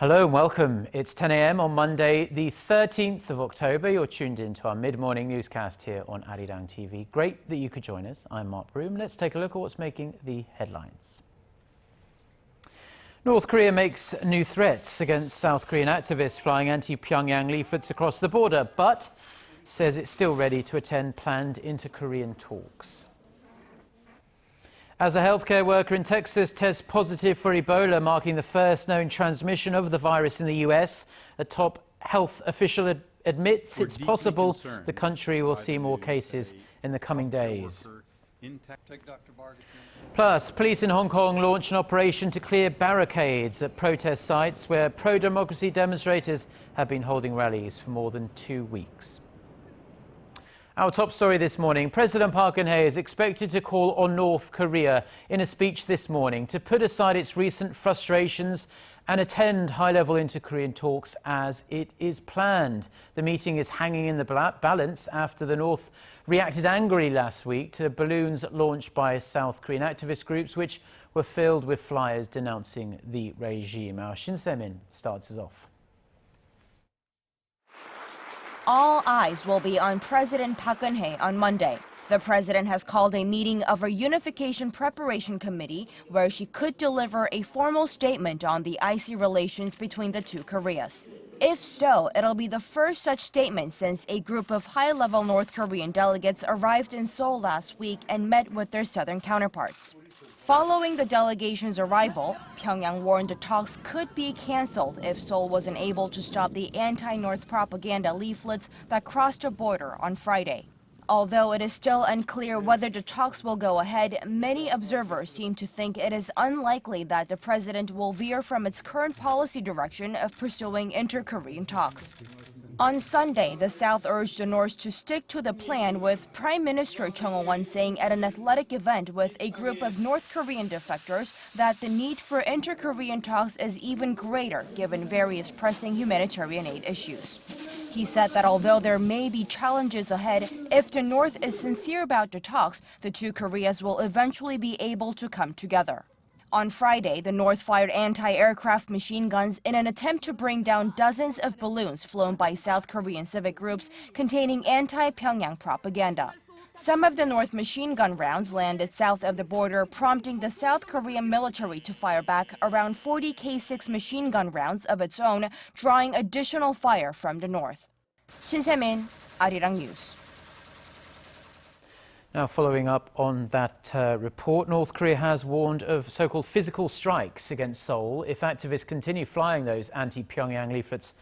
Hello and welcome. It's 10 a.m. on Monday, the 13th of October. You're tuned in to our mid-morning newscast here on Arirang TV. Great that you could join us. I'm Mark Broome. Let's take a look at what's making the headlines. North Korea makes new threats against South Korean activists flying anti-Pyongyang leaflets across the border, but says it's still ready to attend planned inter-Korean talks. As a healthcare worker in Texas tests positive for Ebola, marking the first known transmission of the virus in the U.S., a top health official admits it's possible the country will see more cases in the coming days. Plus, police in Hong Kong launch an operation to clear barricades at protest sites where pro-democracy demonstrators have been holding rallies for more than 2 weeks. Our top story this morning, President Park Geun-hye is expected to call on North Korea in a speech this morning to put aside its recent frustrations and attend high-level inter-Korean talks as it is planned. The meeting is hanging in the balance after the North reacted angrily last week to balloons launched by South Korean activist groups, which were filled with flyers denouncing the regime. Our Shin Se-min starts us off. All eyes will be on President Park Geun-hye on Monday. The president has called a meeting of a unification preparation committee where she could deliver a formal statement on the icy relations between the two Koreas. If so, it'll be the first such statement since a group of high-level North Korean delegates arrived in Seoul last week and met with their southern counterparts. Following the delegation's arrival, Pyongyang warned the talks could be canceled if Seoul wasn't able to stop the anti-North propaganda leaflets that crossed the border on Friday. Although it is still unclear whether the talks will go ahead, many observers seem to think it is unlikely that the president will veer from its current policy direction of pursuing inter-Korean talks. On Sunday, the South urged the North to stick to the plan, with Prime Minister Chung Oh-won saying at an athletic event with a group of North Korean defectors that the need for inter-Korean talks is even greater given various pressing humanitarian aid issues. He said that although there may be challenges ahead, if the North is sincere about the talks, the two Koreas will eventually be able to come together. On Friday, the North fired anti-aircraft machine guns in an attempt to bring down dozens of balloons flown by South Korean civic groups containing anti-Pyongyang propaganda. Some of the North machine gun rounds landed south of the border, prompting the South Korean military to fire back around 40 K6 machine gun rounds of its own, drawing additional fire from the North. Shin Se-min, Arirang News. Now, following up on that report, North Korea has warned of so-called physical strikes against Seoul if activists continue flying those anti-Pyongyang leaflets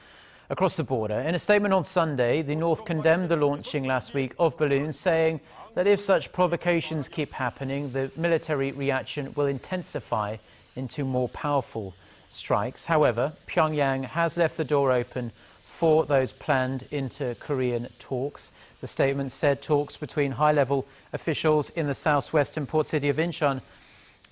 across the border. In a statement on Sunday, the North condemned the launching last week of balloons, saying that if such provocations keep happening, the military reaction will intensify into more powerful strikes. However, Pyongyang has left the door open for those planned inter-Korean talks. The statement said talks between high-level officials in the southwestern port city of Incheon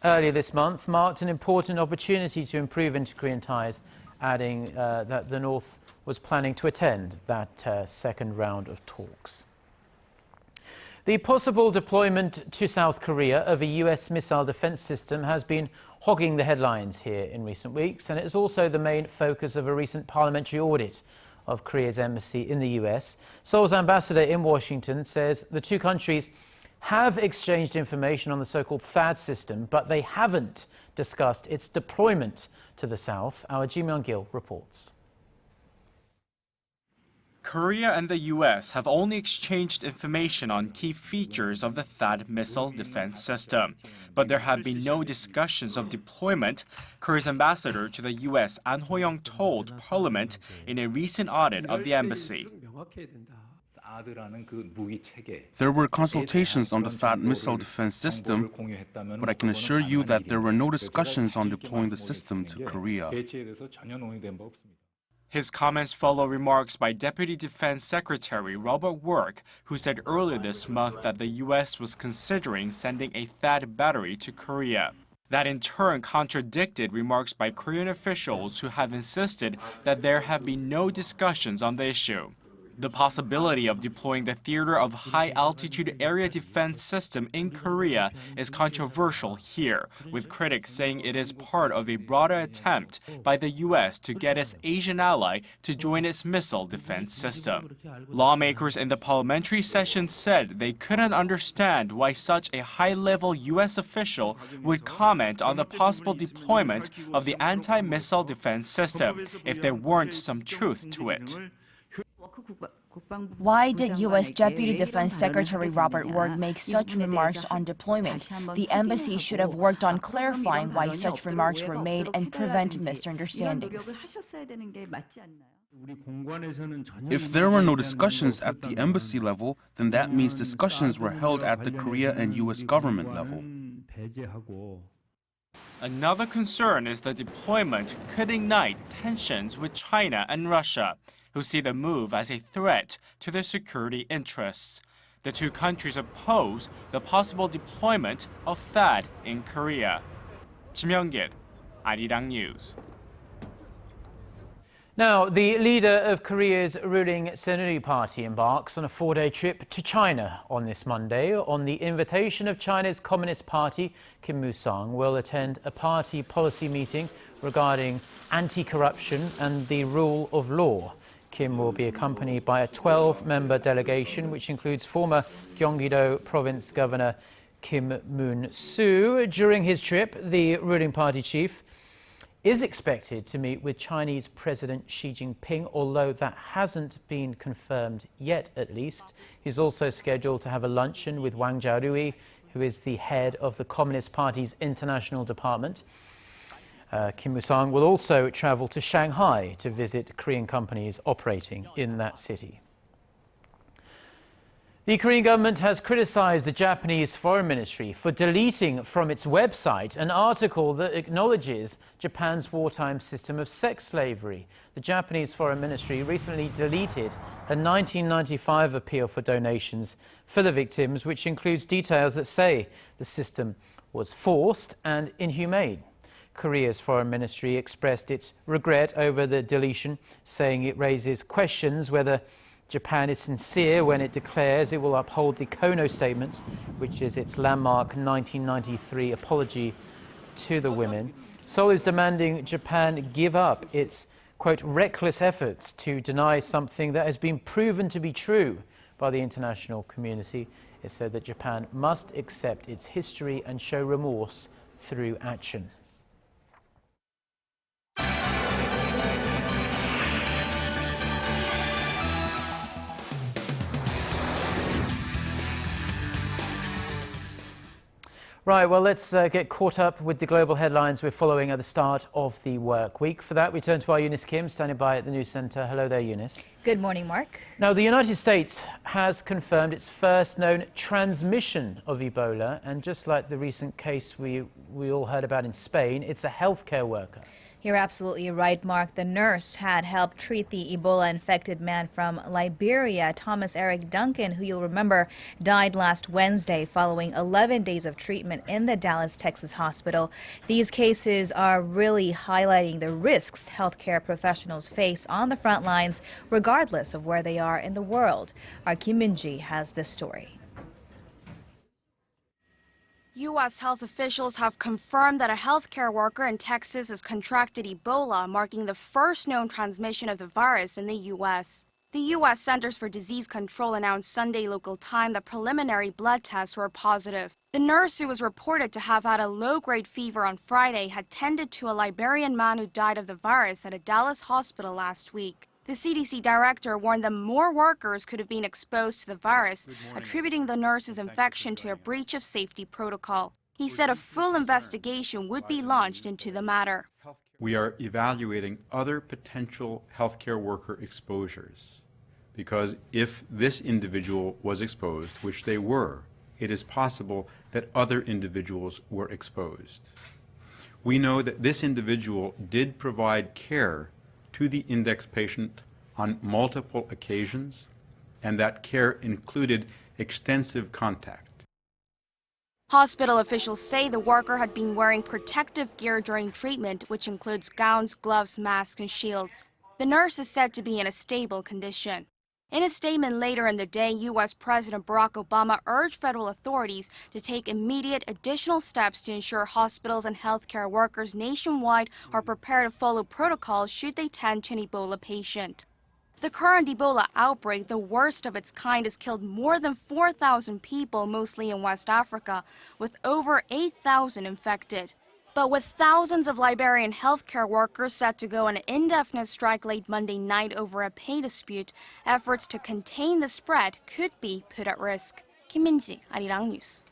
earlier this month marked an important opportunity to improve inter-Korean ties, adding that the North was planning to attend that second round of talks. The possible deployment to South Korea of a U.S. missile defense system has been hogging the headlines here in recent weeks, and it is also the main focus of a recent parliamentary audit of Korea's embassy in the U.S. Seoul's ambassador in Washington says the two countries have exchanged information on the so-called THAAD system, but they haven't discussed its deployment to the south. Our Ji Myung-gil reports. Korea and the U.S. have only exchanged information on key features of the THAAD missile defense system, but there have been no discussions of deployment, Korea's ambassador to the U.S. An Ho-young told Parliament in a recent audit of the embassy. There were consultations on the THAAD missile defense system, but I can assure you that there were no discussions on deploying the system to Korea. His comments follow remarks by Deputy Defense Secretary Robert Work, who said earlier this month that the U.S. was considering sending a THAAD battery to Korea. That in turn contradicted remarks by Korean officials who have insisted that there have been no discussions on the issue. The possibility of deploying the Theater of High-Altitude Area Defense System in Korea is controversial here, with critics saying it is part of a broader attempt by the U.S. to get its Asian ally to join its missile defense system. Lawmakers in the parliamentary session said they couldn't understand why such a high-level U.S. official would comment on the possible deployment of the anti-missile defense system if there weren't some truth to it. Why did U.S. Deputy Defense Secretary Robert Ward make such remarks on deployment? The embassy should have worked on clarifying why such remarks were made and prevent misunderstandings. If there were no discussions at the embassy level, then that means discussions were held at the Korea and U.S. government level. Another concern is the deployment could ignite tensions with China and Russia, who see the move as a threat to their security interests. The two countries oppose the possible deployment of THAAD in Korea. Kim Young-git, ARIRANG News. Now, the leader of Korea's ruling Saenuri Party embarks on a 4-day trip to China on this Monday. On the invitation of China's Communist Party, Kim Moo-sung will attend a party policy meeting regarding anti-corruption and the rule of law. Kim will be accompanied by a 12-member delegation, which includes former Gyeonggi-do Province Governor Kim Moon-soo. During his trip, the ruling party chief is expected to meet with Chinese President Xi Jinping, although that hasn't been confirmed yet, at least. He's also scheduled to have a luncheon with Wang Jiarui, who is the head of the Communist Party's international department. Kim Moo-sung will also travel to Shanghai to visit Korean companies operating in that city. The Korean government has criticized the Japanese Foreign Ministry for deleting from its website an article that acknowledges Japan's wartime system of sex slavery. The Japanese Foreign Ministry recently deleted a 1995 appeal for donations for the victims, which includes details that say the system was forced and inhumane. Korea's Foreign Ministry expressed its regret over the deletion, saying it raises questions whether Japan is sincere when it declares it will uphold the Kono Statement, which is its landmark 1993 apology to the women. Seoul is demanding Japan give up its, quote, reckless efforts to deny something that has been proven to be true by the international community. It said that Japan must accept its history and show remorse through action. Right, well, let's get caught up with the global headlines we're following at the start of the work week. For that, we turn to our Eunice Kim, standing by at the news centre. Hello there, Eunice. Good morning, Mark. Now, the United States has confirmed its first known transmission of Ebola. And just like the recent case we all heard about in Spain, it's a healthcare worker. You're absolutely right, Mark. The nurse had helped treat the Ebola-infected man from Liberia, Thomas Eric Duncan, who you'll remember died last Wednesday following 11 days of treatment in the Dallas, Texas hospital. These cases are really highlighting the risks healthcare professionals face on the front lines, regardless of where they are in the world. Our Kim Min-ji has this story. U.S. health officials have confirmed that a healthcare worker in Texas has contracted Ebola, marking the first known transmission of the virus in the U.S. The U.S. Centers for Disease Control announced Sunday local time that preliminary blood tests were positive. The nurse, who was reported to have had a low-grade fever on Friday, had tended to a Liberian man who died of the virus at a Dallas hospital last week. The CDC director warned that more workers could have been exposed to the virus, attributing the nurse's infection to a breach of safety protocol. He said a full investigation would be launched into the matter. We are evaluating other potential healthcare worker exposures, because if this individual was exposed, which they were, it is possible that other individuals were exposed. We know that this individual did provide care to the index patient on multiple occasions, and that care included extensive contact. Hospital officials say the worker had been wearing protective gear during treatment, which includes gowns, gloves, masks, and shields. The nurse is said to be in a stable condition. In a statement later in the day, U.S. President Barack Obama urged federal authorities to take immediate additional steps to ensure hospitals and healthcare workers nationwide are prepared to follow protocols should they tend to an Ebola patient. The current Ebola outbreak, the worst of its kind, has killed more than 4,000 people, mostly in West Africa, with over 8,000 infected. But with thousands of Liberian healthcare workers set to go on an indefinite strike late Monday night over a pay dispute, efforts to contain the spread could be put at risk. Kim Min-ji, Arirang News.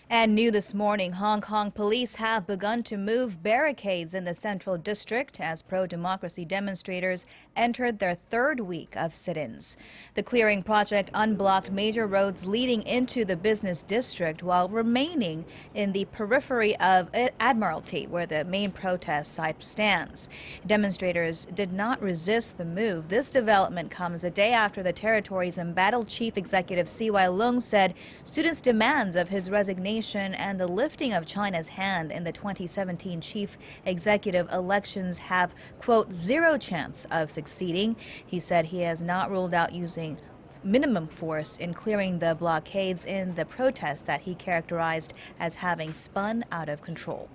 And new this morning, Hong Kong police have begun to move barricades in the Central District as pro-democracy demonstrators entered their third week of sit-ins. The clearing project unblocked major roads leading into the business district while remaining in the periphery of Admiralty, where the main protest site stands. Demonstrators did not resist the move. This development comes a day after the territory's embattled chief executive C.Y. Leung said students' demands of his resignation and the lifting of China's hand in the 2017 chief executive elections have, quote, zero chance of succeeding. He said he has not ruled out using minimum force in clearing the blockades in the protests that he characterized as having spun out of control.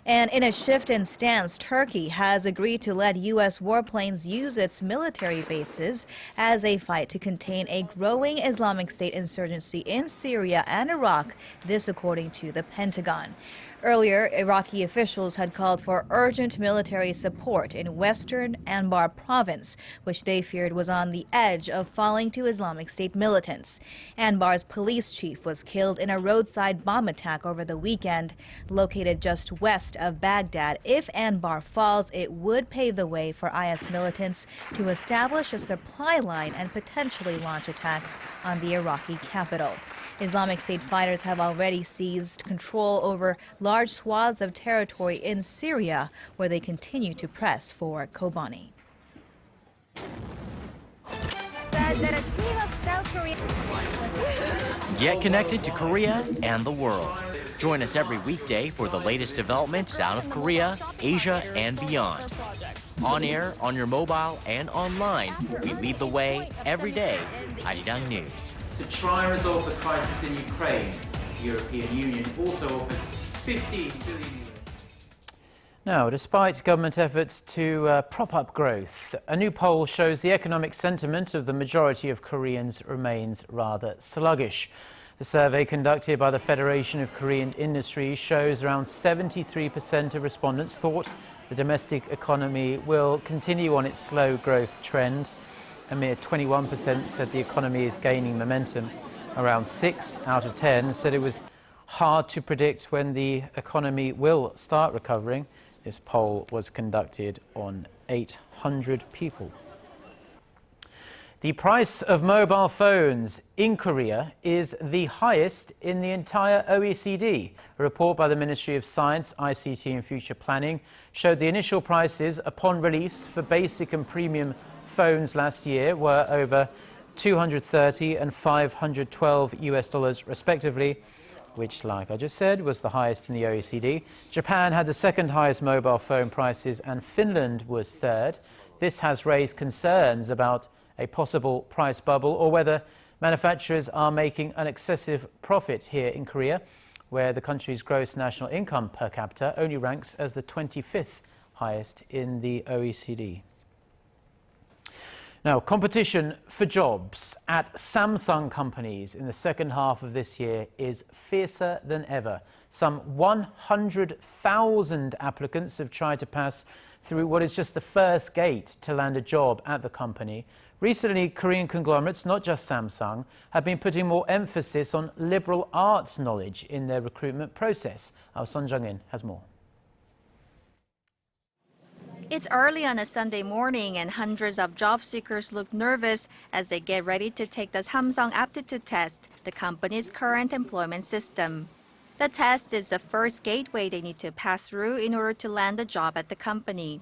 And in a shift in stance, Turkey has agreed to let U.S. warplanes use its military bases as they fight to contain a growing Islamic State insurgency in Syria and Iraq, this according to the Pentagon. Earlier, Iraqi officials had called for urgent military support in western Anbar province, which they feared was on the edge of falling to Islamic State militants. Anbar's police chief was killed in a roadside bomb attack over the weekend, located just west of Baghdad. If Anbar falls, it would pave the way for IS militants to establish a supply line and potentially launch attacks on the Iraqi capital. Islamic State fighters have already seized control over large swaths of territory in Syria, where they continue to press for Kobani. Get connected to Korea and the world. Join us every weekday for the latest developments out of Korea, Asia, and beyond. On air, on your mobile, and online, we lead the way every day. Arirang News. To try and resolve the crisis in Ukraine, the European Union also offers 15 billion euros. Now, despite government efforts to prop up growth, a new poll shows the economic sentiment of the majority of Koreans remains rather sluggish. The survey conducted by the Federation of Korean Industries shows around 73% of respondents thought the domestic economy will continue on its slow growth trend. A mere 21% said the economy is gaining momentum. Around 6 out of 10 said it was hard to predict when the economy will start recovering. This poll was conducted on 800 people. The price of mobile phones in Korea is the highest in the entire OECD. A report by the Ministry of Science, ICT and Future Planning showed the initial prices upon release for basic and premium phones last year were over $230 and $512 respectively, which, like I just said, was the highest in the OECD. Japan had the second highest mobile phone prices and Finland was third. This has raised concerns about a possible price bubble or whether manufacturers are making an excessive profit here in Korea, where the country's gross national income per capita only ranks as the 25th highest in the OECD. Now, competition for jobs at Samsung companies in the second half of this year is fiercer than ever. Some 100,000 applicants have tried to pass through what is just the first gate to land a job at the company. Recently, Korean conglomerates, not just Samsung, have been putting more emphasis on liberal arts knowledge in their recruitment process. Our Son Jung-in has more. It's early on a Sunday morning and hundreds of job seekers look nervous as they get ready to take the Samsung aptitude test, the company's current employment system. The test is the first gateway they need to pass through in order to land a job at the company.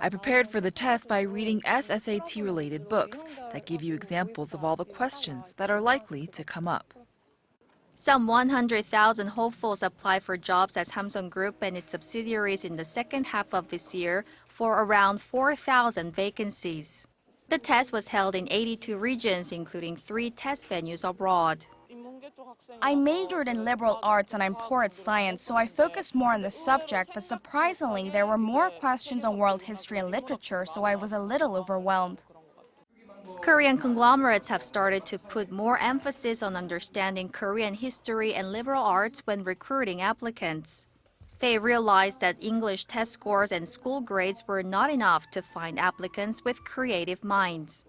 I prepared for the test by reading SSAT-related books that give you examples of all the questions that are likely to come up. Some 100,000 hopefuls applied for jobs at Samsung Group and its subsidiaries in the second half of this year for around 4,000 vacancies. The test was held in 82 regions, including 3 test venues abroad. I majored in liberal arts and I'm poor at science, so I focused more on the subject, but surprisingly, there were more questions on world history and literature, so I was a little overwhelmed. Korean conglomerates have started to put more emphasis on understanding Korean history and liberal arts when recruiting applicants. They realized that English test scores and school grades were not enough to find applicants with creative minds.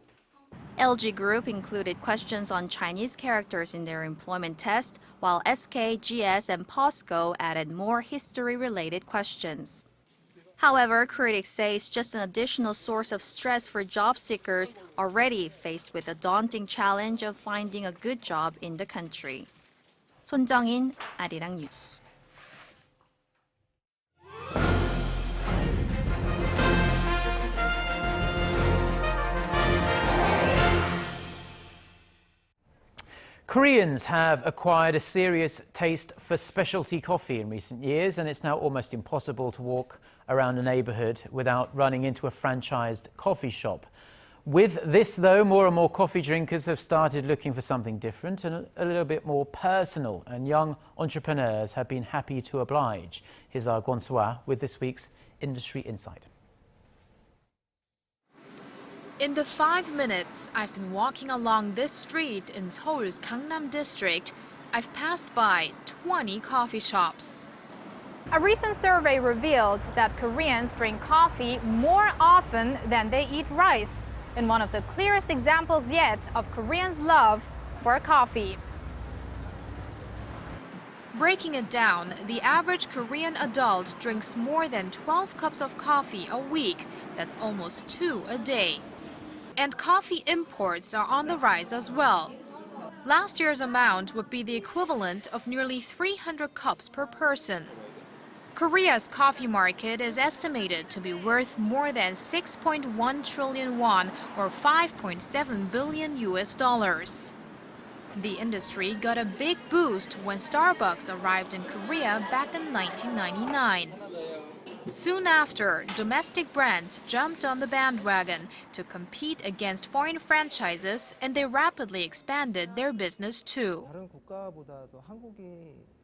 LG Group included questions on Chinese characters in their employment test, while SK, GS, and POSCO added more history-related questions. However, critics say it's just an additional source of stress for job seekers already faced with the daunting challenge of finding a good job in the country. 손정인, 아리랑 뉴스. Koreans have acquired a serious taste for specialty coffee in recent years, and it's now almost impossible to walk around a neighborhood without running into a franchised coffee shop. With this, though, more and more coffee drinkers have started looking for something different and a little bit more personal, and young entrepreneurs have been happy to oblige. Here's our Gwon-swa with this week's Industry Insight. In the 5 minutes I've been walking along this street in Seoul's Gangnam district, I've passed by 20 coffee shops. A recent survey revealed that Koreans drink coffee more often than they eat rice, in one of the clearest examples yet of Koreans' love for coffee. Breaking it down, the average Korean adult drinks more than 12 cups of coffee a week. That's almost 2 a day. And coffee imports are on the rise as well. Last year's amount would be the equivalent of nearly 300 cups per person. Korea's coffee market is estimated to be worth more than 6.1 trillion won or 5.7 billion US dollars. The industry got a big boost when Starbucks arrived in Korea back in 1999. Soon after, domestic brands jumped on the bandwagon to compete against foreign franchises, and they rapidly expanded their business too.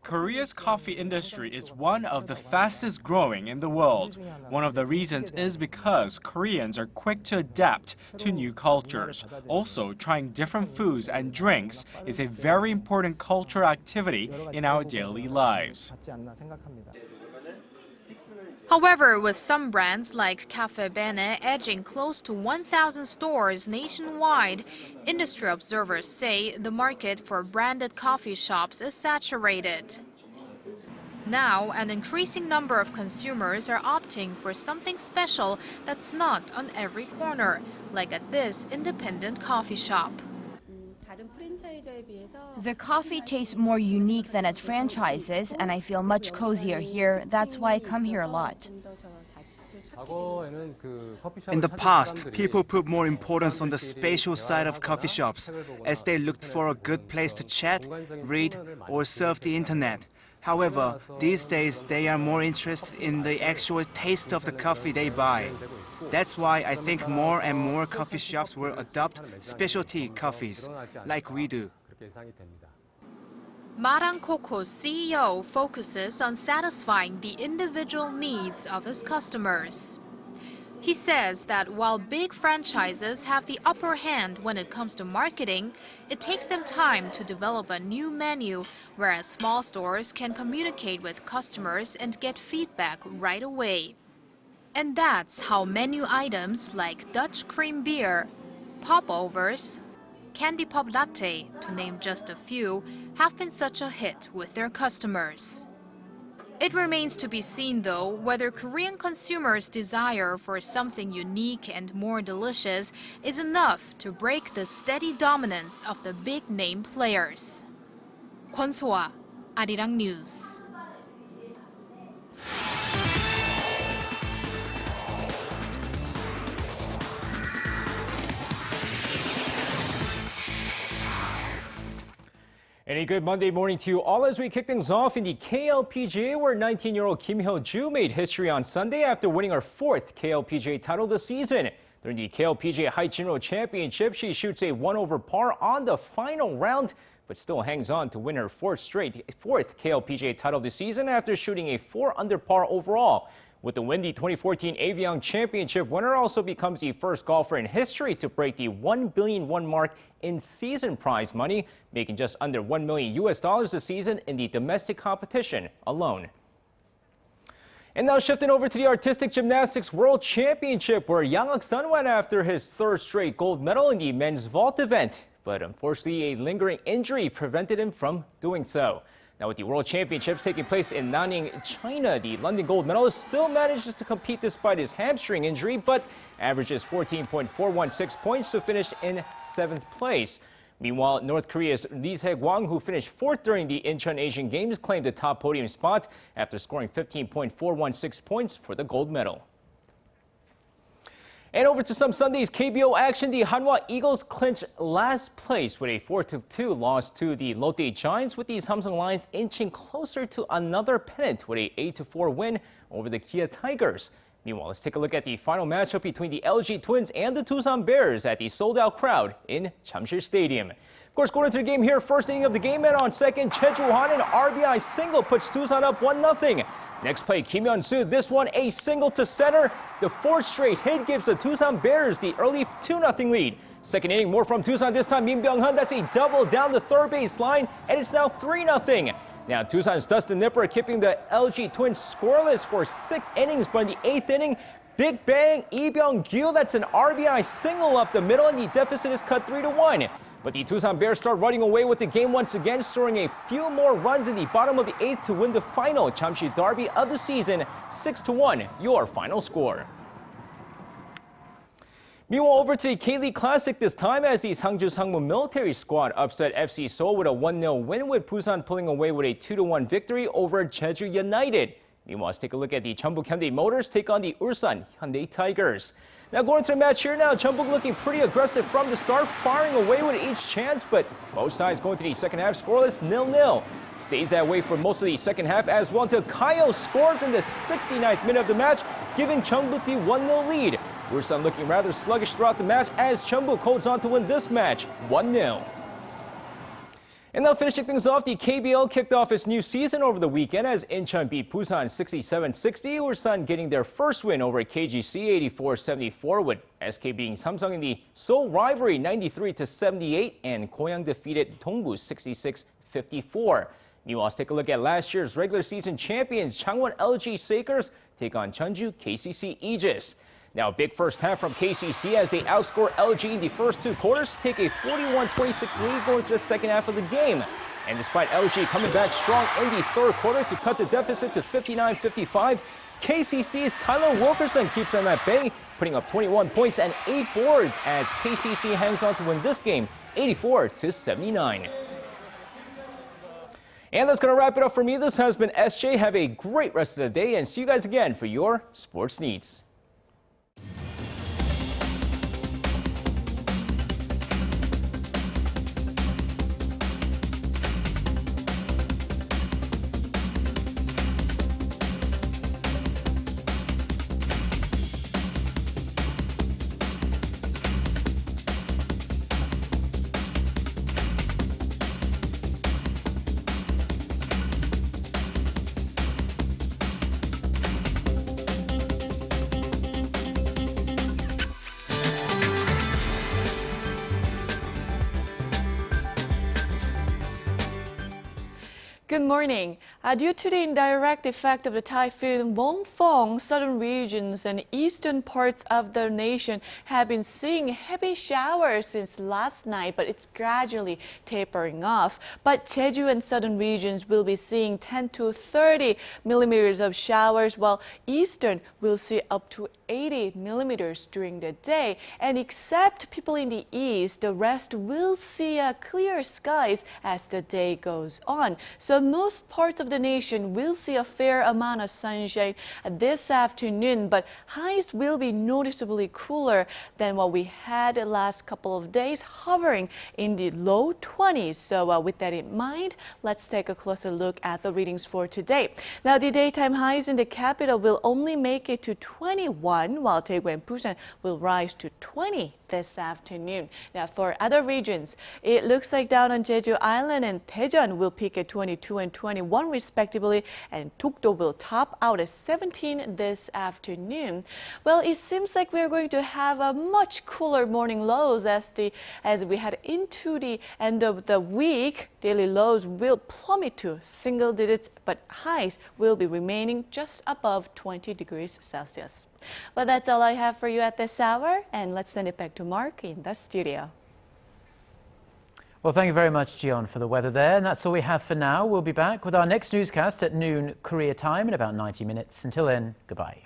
Korea's coffee industry is one of the fastest growing in the world. One of the reasons is because Koreans are quick to adapt to new cultures. Also, trying different foods and drinks is a very important cultural activity in our daily lives. However, with some brands like Cafe Bene edging close to 1,000 stores nationwide, industry observers say the market for branded coffee shops is saturated. Now, an increasing number of consumers are opting for something special that's not on every corner, like at this independent coffee shop. The coffee tastes more unique than at franchises, and I feel much cozier here. That's why I come here a lot. In the past, people put more importance on the spatial side of coffee shops, as they looked for a good place to chat, read, or surf the internet. However, these days they are more interested in the actual taste of the coffee they buy. That's why I think more and more coffee shops will adopt specialty coffees, like we do. Marang Coco's CEO focuses on satisfying the individual needs of his customers. He says that while big franchises have the upper hand when it comes to marketing, it takes them time to develop a new menu, whereas small stores can communicate with customers and get feedback right away. And that's how menu items like Dutch cream beer, popovers, candy pop latte, to name just a few, have been such a hit with their customers. It remains to be seen, though, whether Korean consumers' desire for something unique and more delicious is enough to break the steady dominance of the big-name players. Gwon-swa, Arirang News. And a good Monday morning to you all as we kick things off in the KLPGA, where 19-year-old Kim Hyo-joo made history on Sunday after winning her 4th KLPGA title this season. During the KLPGA Haichinro Championship, she shoots a 1-over par on the final round, but still hangs on to win her 4th KLPGA title this season after shooting a 4-under par overall. With the win, the 2014 ARIRANG Championship winner also becomes the first golfer in history to break the $1 billion mark in season prize money, making just under $1 million this season in the domestic competition alone. And now shifting over to the Artistic Gymnastics World Championship, where Yang Ak-sun went after his 3rd straight gold medal in the men's vault event. But unfortunately, a lingering injury prevented him from doing so. Now, with the World Championships taking place in Nanning, China, the London gold medalist still manages to compete despite his hamstring injury, but averages 14.416 points to finish in 7th place. Meanwhile, North Korea's Lee Se-kwang, who finished 4th during the Incheon Asian Games, claimed the top podium spot after scoring 15.416 points for the gold medal. And over to some Sunday's KBO action, the Hanwha Eagles clinched last place with a 4-2 loss to the Lotte Giants, with the Samsung Lions inching closer to another pennant with a 8-4 win over the Kia Tigers. Meanwhile, let's take a look at the final matchup between the LG Twins and the Tusan Bears at the sold-out crowd in Jamsil Stadium. Of course, going into the game here, first inning of the game, and on second, Choi Joo-han, an RBI single puts Tusan up 1-0. Next play, Kim Hyun-soo, this one a single to center. The 4th straight hit gives the Tusan Bears the early 2-0 lead. Second inning, more from Tusan, this time Min Byung-hun, that's a double down the third base line, and it's now 3-0. Now, Tusan's Dustin Nipper keeping the LG Twins scoreless for 6 innings, but in the 8th inning, Big Bang, Lee Byung-gil, that's an RBI single up the middle, and the deficit is cut 3-1. But the Tusan Bears start running away with the game once again, scoring a few more runs in the bottom of the 8th to win the final Jamsil derby of the season, 6-1, your final score. Meanwhile, over to the K-League Classic this time, as the Sangju Sangmun military squad upset FC Seoul with a 1-0 win, with Busan pulling away with a 2-1 victory over Jeju United. Meanwhile, let's take a look at the Jeonbuk Hyundai Motors take on the Ulsan Hyundai Tigers. Now going into the match here now, Jeonbuk looking pretty aggressive from the start, firing away with each chance, but both sides going to the second half scoreless 0-0. Stays that way for most of the second half as well until Kayo scores in the 69th minute of the match, giving Jeonbuk the 1-0 lead. Ulsan looking rather sluggish throughout the match as Jeonbuk holds on to win this match 1-0. And now finishing things off, the KBL kicked off its new season over the weekend as Incheon beat Busan 67-60. Ulsan getting their first win over KGC 84-74, with SK beating Samsung in the Seoul rivalry 93-78, and Goyang defeated Dongbu 66-54. Meanwhile, let's take a look at last year's regular season champions Changwon LG Sakers take on Jeonju KCC Aegis. Now, a big first half from KCC as they outscore LG in the first 2 quarters, take a 41-26 lead going to the second half of the game. And despite LG coming back strong in the 3rd quarter to cut the deficit to 59-55, KCC's Tyler Wilkerson keeps them at bay, putting up 21 points and 8 boards as KCC hangs on to win this game 84-79. And that's going to wrap it up for me. This has been SJ. Have a great rest of the day and see you guys again for your sports needs. Good morning. Due to the indirect effect of the typhoon Bongfong, southern regions and eastern parts of the nation have been seeing heavy showers since last night, but it's gradually tapering off. But Jeju and southern regions will be seeing 10 to 30 millimeters of showers, while eastern will see up to 80 millimeters during the day. And except people in the east, the rest will see clear skies as the day goes on. So most parts of the nation will see a fair amount of sunshine this afternoon, but highs will be noticeably cooler than what we had the last couple of days, hovering in the low 20s. So with that in mind, let's take a closer look at the readings for today. Now, the daytime highs in the capital will only make it to 21, while Daegu and Busan will rise to 20 this afternoon. Now, for other regions, it looks like down on Jeju Island and Daejeon will peak at 22 and 21 respectively, and Dokdo will top out at 17 this afternoon. Well, it seems like we're going to have a much cooler morning lows as we head into the end of the week. Daily lows will plummet to single digits, but highs will be remaining just above 20 degrees Celsius. Well, that's all I have for you at this hour, and let's send it back to Mark in the studio. Well, thank you very much, Jion, for the weather there. And that's all we have for now. We'll be back with our next newscast at noon Korea time in about 90 minutes. Until then, goodbye.